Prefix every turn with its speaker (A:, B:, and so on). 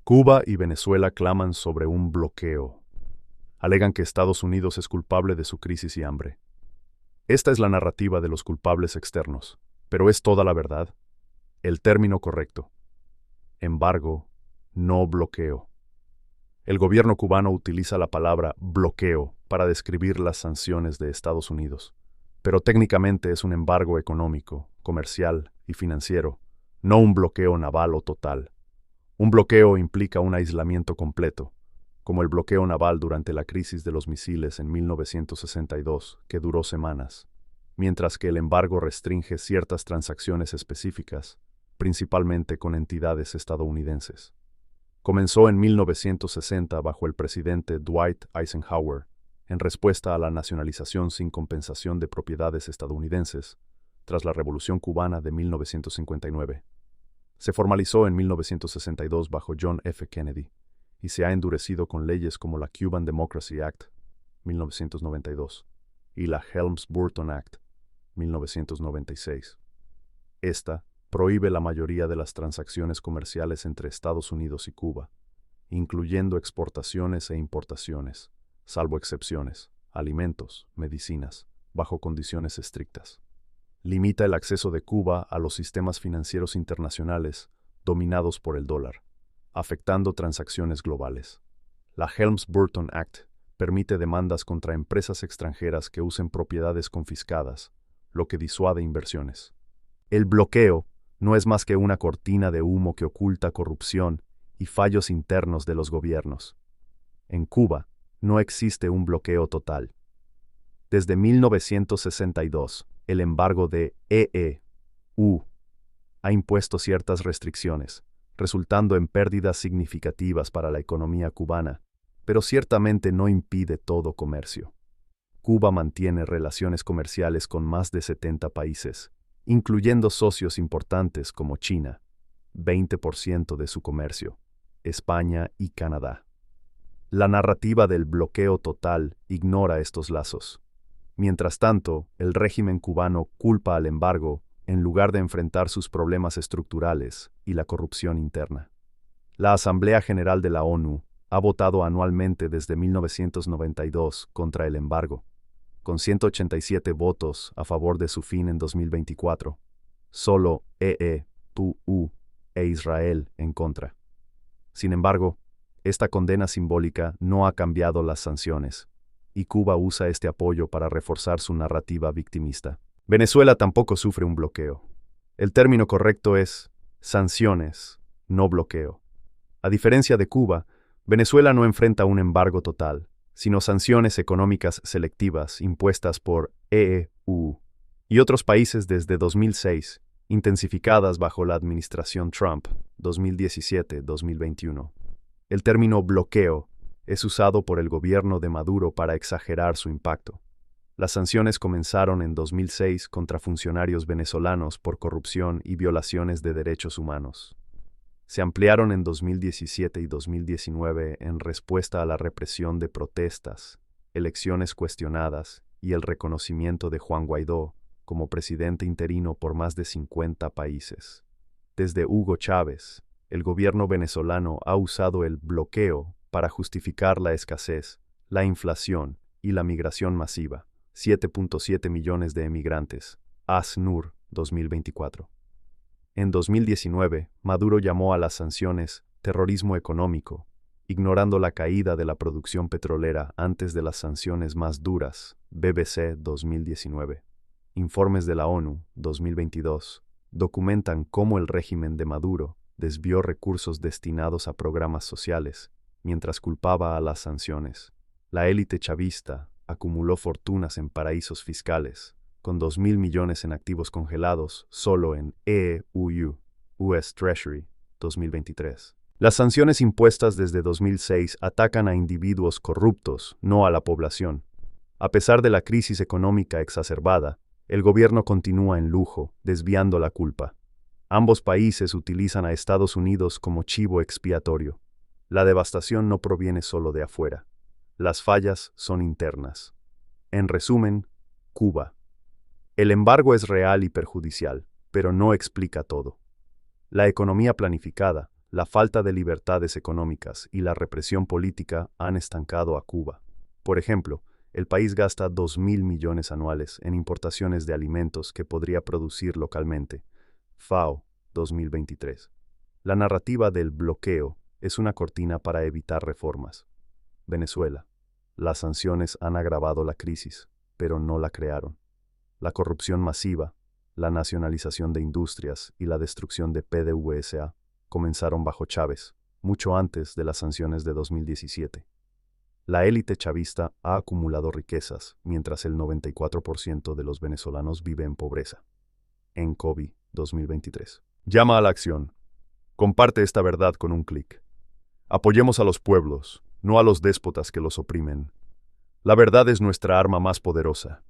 A: Cuba y Venezuela claman sobre un bloqueo. Alegan que Estados Unidos es culpable de su crisis y hambre. Esta es la narrativa de los culpables externos, pero ¿es toda la verdad? El término correcto: embargo, no bloqueo. El gobierno cubano utiliza la palabra bloqueo para describir las sanciones de Estados Unidos, pero técnicamente es un embargo económico, comercial y financiero, no un bloqueo naval o total. Un bloqueo implica un aislamiento completo, como el bloqueo naval durante la crisis de los misiles en 1962, que duró semanas, mientras que el embargo restringe ciertas transacciones específicas, principalmente con entidades estadounidenses. Comenzó en 1960 bajo el presidente Dwight Eisenhower, en respuesta a la nacionalización sin compensación de propiedades estadounidenses, tras la Revolución Cubana de 1959. Se formalizó en 1962 bajo John F. Kennedy y se ha endurecido con leyes como la Cuban Democracy Act, 1992, y la Helms-Burton Act, 1996. Esta prohíbe la mayoría de las transacciones comerciales entre Estados Unidos y Cuba, incluyendo exportaciones e importaciones, salvo excepciones, alimentos, medicinas, bajo condiciones estrictas. Limita el acceso de Cuba a los sistemas financieros internacionales dominados por el dólar, afectando transacciones globales. La Helms-Burton Act permite demandas contra empresas extranjeras que usen propiedades confiscadas, lo que disuade inversiones. El bloqueo no es más que una cortina de humo que oculta corrupción y fallos internos de los gobiernos. En Cuba no existe un bloqueo total. Desde 1962, el embargo de EU ha impuesto ciertas restricciones, resultando en pérdidas significativas para la economía cubana, pero ciertamente no impide todo comercio. Cuba mantiene relaciones comerciales con más de 70 países, incluyendo socios importantes como China, 20% de su comercio, España y Canadá. La narrativa del bloqueo total ignora estos lazos. Mientras tanto, el régimen cubano culpa al embargo en lugar de enfrentar sus problemas estructurales y la corrupción interna. La Asamblea General de la ONU ha votado anualmente desde 1992 contra el embargo, con 187 votos a favor de su fin en 2024. Solo EU e Israel en contra. Sin embargo, esta condena simbólica no ha cambiado las sanciones, y Cuba usa este apoyo para reforzar su narrativa victimista. Venezuela tampoco sufre un bloqueo. El término correcto es sanciones, no bloqueo. A diferencia de Cuba, Venezuela no enfrenta un embargo total, sino sanciones económicas selectivas impuestas por EU y otros países desde 2006, intensificadas bajo la administración Trump, 2017-2021. El término bloqueo es usado por el gobierno de Maduro para exagerar su impacto. Las sanciones comenzaron en 2006 contra funcionarios venezolanos por corrupción y violaciones de derechos humanos. Se ampliaron en 2017 y 2019 en respuesta a la represión de protestas, elecciones cuestionadas y el reconocimiento de Juan Guaidó como presidente interino por más de 50 países. Desde Hugo Chávez, el gobierno venezolano ha usado el bloqueo para justificar la escasez, la inflación y la migración masiva. 7.7 millones de emigrantes. ASNUR 2024. En 2019, Maduro llamó a las sanciones terrorismo económico, ignorando la caída de la producción petrolera antes de las sanciones más duras. BBC 2019. Informes de la ONU 2022 documentan cómo el régimen de Maduro desvió recursos destinados a programas sociales, mientras culpaba a las sanciones. La élite chavista acumuló fortunas en paraísos fiscales, con 2.000 millones en activos congelados solo en EU, US Treasury, 2023. Las sanciones impuestas desde 2006 atacan a individuos corruptos, no a la población. A pesar de la crisis económica exacerbada, el gobierno continúa en lujo, desviando la culpa. Ambos países utilizan a Estados Unidos como chivo expiatorio. La devastación no proviene solo de afuera. Las fallas son internas. En resumen, Cuba. El embargo es real y perjudicial, pero no explica todo. La economía planificada, La falta de libertades económicas y la represión política han estancado a Cuba. Por ejemplo, el país gasta 2.000 millones anuales en importaciones de alimentos que podría producir localmente. FAO, 2023. La narrativa del bloqueo es una cortina para evitar reformas. Venezuela. Las sanciones han agravado la crisis, pero no la crearon. La corrupción masiva, la nacionalización de industrias y la destrucción de PDVSA comenzaron bajo Chávez, mucho antes de las sanciones de 2017. La élite chavista ha acumulado riquezas, mientras el 94% de los venezolanos vive en pobreza. ENCOVI 2023. Llama a la acción. Comparte esta verdad con un clic. Apoyemos a los pueblos, no a los déspotas que los oprimen. La verdad es nuestra arma más poderosa.